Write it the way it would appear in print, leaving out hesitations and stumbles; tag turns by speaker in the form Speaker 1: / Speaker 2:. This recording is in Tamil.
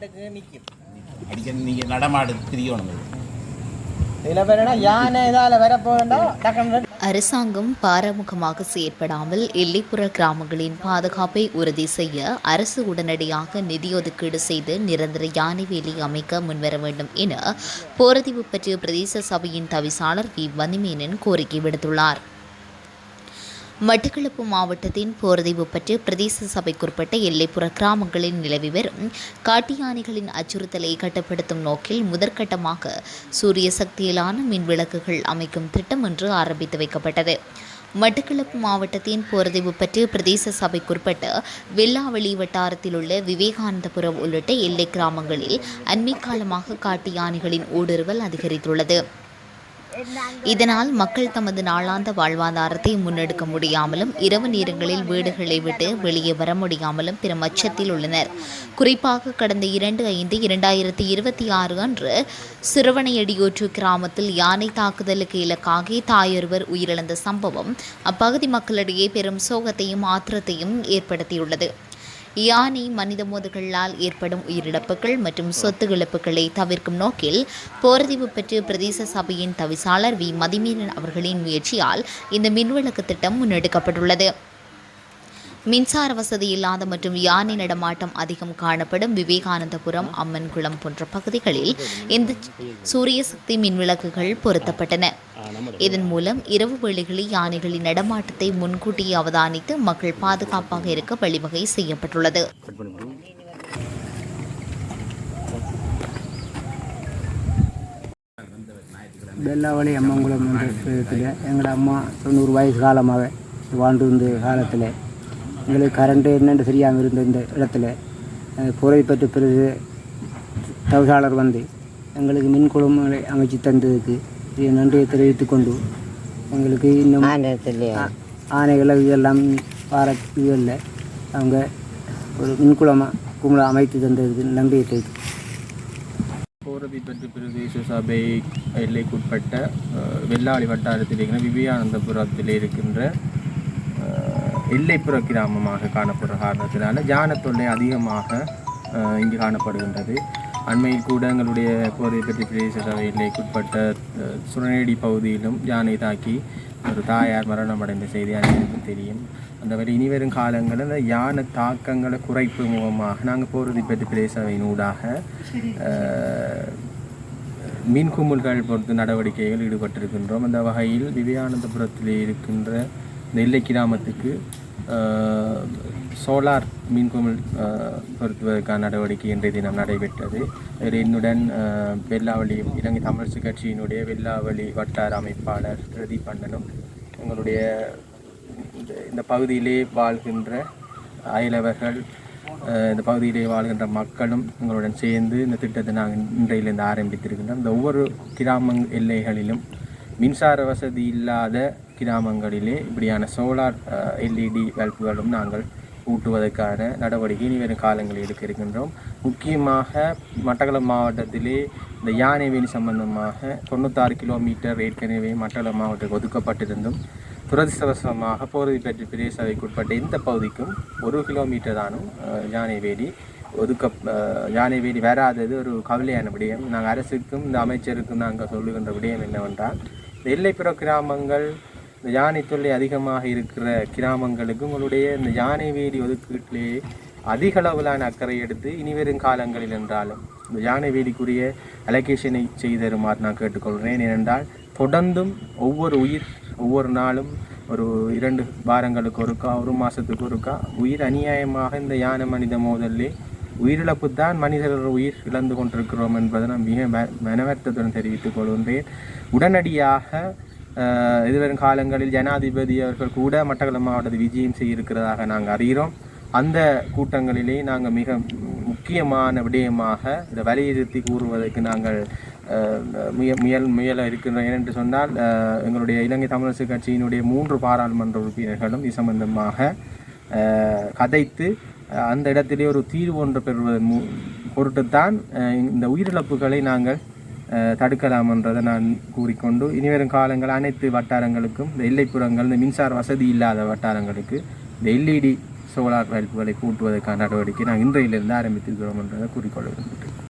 Speaker 1: நீங்கள் நடமாடு திரியணும்.
Speaker 2: அரசாங்கம் பாராமுகமாக செயற்படாமல் எல்லைப்புற கிராமங்களின் பாதுகாப்பை உறுதி செய்ய அரசு உடனடியாக நிதி ஒதுக்கீடு செய்து நிரந்தர யானை வேலி அமைக்க முன்வர வேண்டும் என போரதீவு பற்றிய பிரதேச சபையின் தவிசாளர் வி வன்னிமேனன் கோரிக்கை விடுத்துள்ளார். மட்டக்களப்பு மாவட்டத்தின் போரதீவு பற்றி பிரதேச சபைக்குட்பட்ட எல்லைப்புற கிராமங்களில் நிலவி வரும் காட்டு யானைகளின் அச்சுறுத்தலை கட்டுப்படுத்தும் நோக்கில் முதற்கட்டமாக சூரிய சக்தியிலான மின் விளக்குகள் அமைக்கும் திட்டம் ஒன்று ஆரம்பித்து வைக்கப்பட்டது. மட்டக்களப்பு மாவட்டத்தின் போரதீவு பற்றி பிரதேச சபைக்குட்பட்ட வெள்ளாவளி வட்டாரத்தில் உள்ள விவேகானந்தபுரம் உள்ளிட்ட எல்லை கிராமங்களில் அண்மை காலமாக காட்டு யானைகளின் ஊடுருவல் அதிகரித்துள்ளது. இதனால் மக்கள் தமது நாளாந்த வாழ்வாதாரத்தை முன்னெடுக்க முடியாமலும் இரவு நேரங்களில் வீடுகளை விட்டு வெளியே வர முடியாமலும் பெரும் அச்சத்தில் உள்ளனர். குறிப்பாக கடந்த 2/5/2026 அன்று சிறுவனையடியோற்று கிராமத்தில் யானை தாக்குதலுக்கு இலக்காகி தாயொருவர் உயிரிழந்த சம்பவம் அப்பகுதி மக்களிடையே பெரும் சோகத்தையும் ஆத்திரத்தையும் ஏற்படுத்தியுள்ளது. யானை மனித மோதல்களால் ஏற்படும் உயிரிழப்புகள் மற்றும் சொத்து இழப்புகளை தவிர்க்கும் நோக்கில் போரதீவு பற்றி பிரதேச சபையின் தவிசாளர் வி மதிமீரன் அவர்களின் முயற்சியால் இந்த மின்விளக்கு திட்டம் முன்னெடுக்கப்பட்டுள்ளது. மின்சார வசதி இல்லாத மற்றும் யானை நடமாட்டம் அதிகம் காணப்படும் விவேகானந்தபுரம், அம்மன்குளம் போன்ற பகுதிகளில் இந்த சூரிய சக்தி மின்விளக்குகள் பொருத்தப்பட்டன. இதன் மூலம் இரவு வேளைகளில் யானைகளின் நடமாட்டத்தை முன்கூட்டியே அவதானித்து மக்கள் பாதுகாப்பாக இருக்க வழிவகை செய்யப்பட்டுள்ளது.
Speaker 3: வெள்ளாவளி அம்மங்குளம் என்ற எங்களோட அம்மா 90 வயசு காலமாக வாழ்ந்து வந்த காலத்தில் எங்களுக்கு கரண்ட்டு என்னென்று தெரியாமல் இருந்த இந்த இடத்துல பொறை பெற்று பிறகு தவிசாளர் வந்து எங்களுக்கு மின் குழுமங்களை அமைச்சு தந்ததுக்கு நன்றியை தெரிவித்து கொண்டு எங்களுக்கு இன்னும் ஆணைகளை இதெல்லாம் பாராட்டுகளில் அவங்க ஒரு குழும அமைத்து தந்ததுக்கு நன்றியை தெரிவித்து
Speaker 4: போரதீவு பற்றி பிரதேச சபை எல்லைக்குட்பட்ட வெள்ளாளி வட்டாரத்தில் இருக்கிற விவேகானந்தபுரத்தில் இருக்கின்ற எல்லைப்புற கிராமமாக காணப்படுற காரணத்தினால யானை தொல்லை அதிகமாக இங்கு காணப்படுகின்றது. அண்மையில் கூட எங்களுடைய போரதீவு பற்றி பிரதேச சபை எல்லைக்குட்பட்ட சுரநேடி பகுதியிலும் யானை தாக்கி ஒரு தாயார் மரணம் அடைந்த செய்தி அனைவருக்கும் தெரியும். அந்த வரை இனிவரும் காலங்களில் அந்த யானை தாக்கங்களை குறைப்பு மூலமாக நாங்கள் போரதீவு பற்றி பிரதேச சபையின் ஊடாக மீன் குமுல்கள் பொறுத்து நடவடிக்கைகள் ஈடுபட்டிருக்கின்றோம். அந்த வகையில் விவேகானந்தபுரத்தில் இருக்கின்ற இந்த எல்லை கிராமத்துக்கு சோலார் மீன்குமிழ் பொருத்துவதற்கான நடவடிக்கை இன்றைய தினம் நடைபெற்றது. என்னுடன் வெள்ளாவளி இலங்கை தமிழரசு கட்சியினுடைய வெள்ளாவளி வட்டார அமைப்பாளர் பிரதீப் அண்ணனும் எங்களுடைய இந்த பகுதியிலே வாழ்கின்ற அயலவர்கள், இந்த பகுதியிலே வாழ்கின்ற மக்களும் எங்களுடன் சேர்ந்து இந்த திட்டத்தை நாங்கள் இன்றையிலிருந்து ஆரம்பித்திருக்கின்றோம். இந்த ஒவ்வொரு கிராம எல்லைகளிலும் மின்சார வசதி இல்லாத கிராமங்களிலே இப்படியான சோலார் எல்இடி பல்புகளும் நாங்கள் ஊட்டுவதற்கான நடவடிக்கை இனிவரும் காலங்களில் எடுக்க இருக்கின்றோம். முக்கியமாக மட்டக்களப்பு மாவட்டத்திலே இந்த யானை வேலி சம்பந்தமாக 96 கிலோமீட்டர் ஏற்கனவே மட்டக்களப்பு மாவட்டத்துக்கு ஒதுக்கப்பட்டிருந்தும் துரதிர்ஷ்டவசமாக போரதீவு பற்றி பிரதேச சபைக்குட்பட்ட இந்த பகுதிக்கும் 1 கிலோமீட்டர் தானும் யானை வேலி வராதது ஒரு கவலையான விடயம். நாங்கள் அரசுக்கும் இந்த அமைச்சருக்கும் நாங்கள் சொல்லுகின்ற விடயம் என்னவென்றால், இந்த எல்லைப்புற கிராமங்கள் இந்த யானை தொல்லை அதிகமாக இருக்கிற கிராமங்களுக்கு உங்களுடைய இந்த யானை வேலி ஒதுக்கீட்டிலே அதிக அளவிலான அக்கறை எடுத்து இனிவரும் காலங்களில் என்றாலும் இந்த யானை வேலிக்குரிய அலோகேஷனை செய்தருமாறு நான் கேட்டுக்கொள்கிறேன். ஏனென்றால் தொடர்ந்தும் ஒவ்வொரு நாளும் ஒரு 2 வாரங்களுக்கு ஒருக்கா, 1 மாதத்துக்கு ஒருக்கா உயிர் அநியாயமாக இந்த யானை மனித மோதலே உயிரிழப்பு தான் மனிதர்கள் உயிர் இழந்து கொண்டிருக்கிறோம் என்பதை நான் மிக மனவர்த்தத்துடன் தெரிவித்துக் கொள்கின்றேன். உடனடியாக எதிர்வரும் காலங்களில் ஜனாதிபதி அவர்கள் கூட மட்டக்களப்பு மாவட்டத்தை விஜயம் செய்ய இருக்கிறதாக நாங்கள் அறிகிறோம். அந்த கூட்டங்களிலே நாங்கள் மிக முக்கியமான விடயமாக இதை வலியுறுத்தி கூறுவதற்கு நாங்கள் முயல இருக்கின்றோம். ஏனென்று சொன்னால் எங்களுடைய இலங்கை தமிழரசு கட்சியினுடைய 3 பாராளுமன்ற உறுப்பினர்களும் இது சம்பந்தமாக கதைத்து அந்த இடத்திலே ஒரு தீர்வு ஒன்று பெறுவதன் பொருட்டுத்தான் இந்த உயிரிழப்புகளை நாங்கள் தடுக்கலாம் என்றதை நான் கூறிக்கொண்டு இனிவரும் காலங்கள் அனைத்து வட்டாரங்களுக்கும் இந்த எல்லைப்புறங்கள், இந்த மின்சார வசதி இல்லாத வட்டாரங்களுக்கு இந்த எல்இடி சோலார் பல்புகளை கூட்டுவதற்கான நடவடிக்கை நாங்கள் இன்றையிலிருந்து ஆரம்பித்திருக்கிறோம் என்றதை கூறிக்கொள்ள விரும்புகிறேன்.